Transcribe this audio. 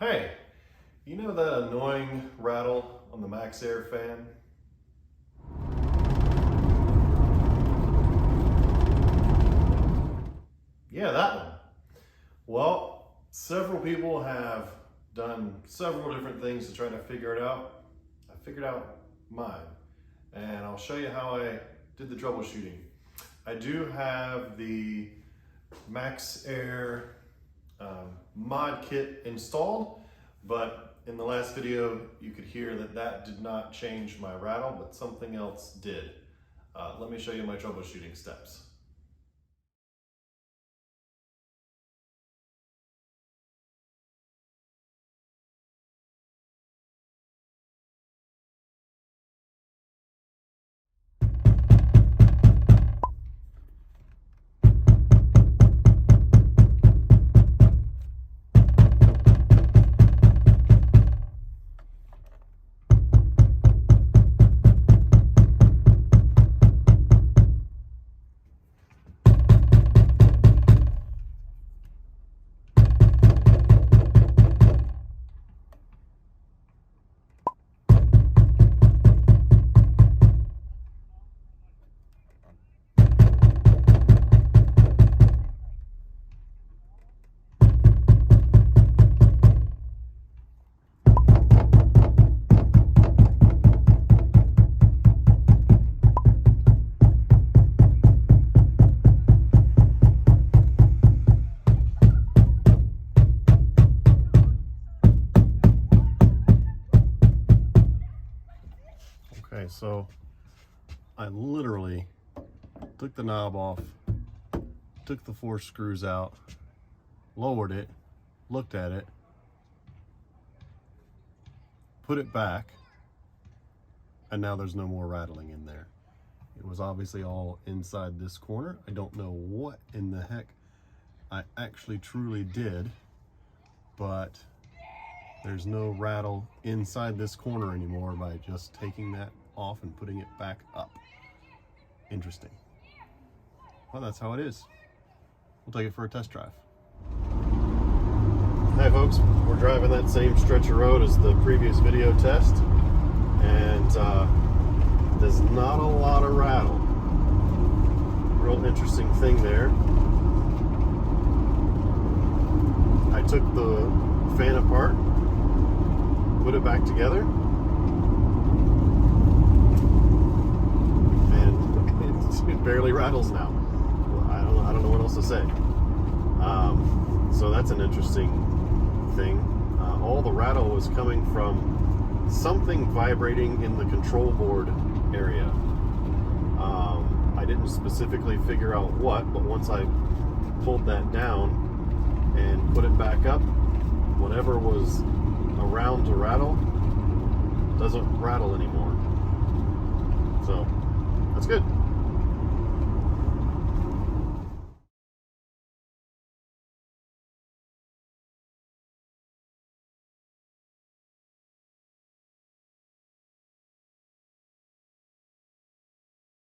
Hey, you know that annoying rattle on the Maxxair fan? Yeah, that one. Well, several people have done several different things to try to figure it out. I figured out mine, and I'll show you how I did the troubleshooting. I do have the Maxxair mod kit installed, but in the last video you could hear that did not change my rattle, but something else did. Let me show you my troubleshooting steps. Okay, so I literally took the knob off, took the 4 screws out, lowered it, looked at it, put it back, and now there's no more rattling in there. It was obviously all inside this corner. I don't know what in the heck I actually truly did, but there's no rattle inside this corner anymore by just taking that off and putting it back up. Interesting. Well, that's how it is. We'll take it for a test drive. Hi folks, we're driving that same stretch of road as the previous video test, and there's not a lot of rattle. Real interesting thing there. I took the fan apart, put it back together, and it barely rattles now. I don't know what else to say. So that's an interesting thing. All the rattle was coming from something vibrating in the control board area. I didn't specifically figure out what, but once I pulled that down and put it back up, whatever was around to rattle doesn't rattle anymore. So that's good.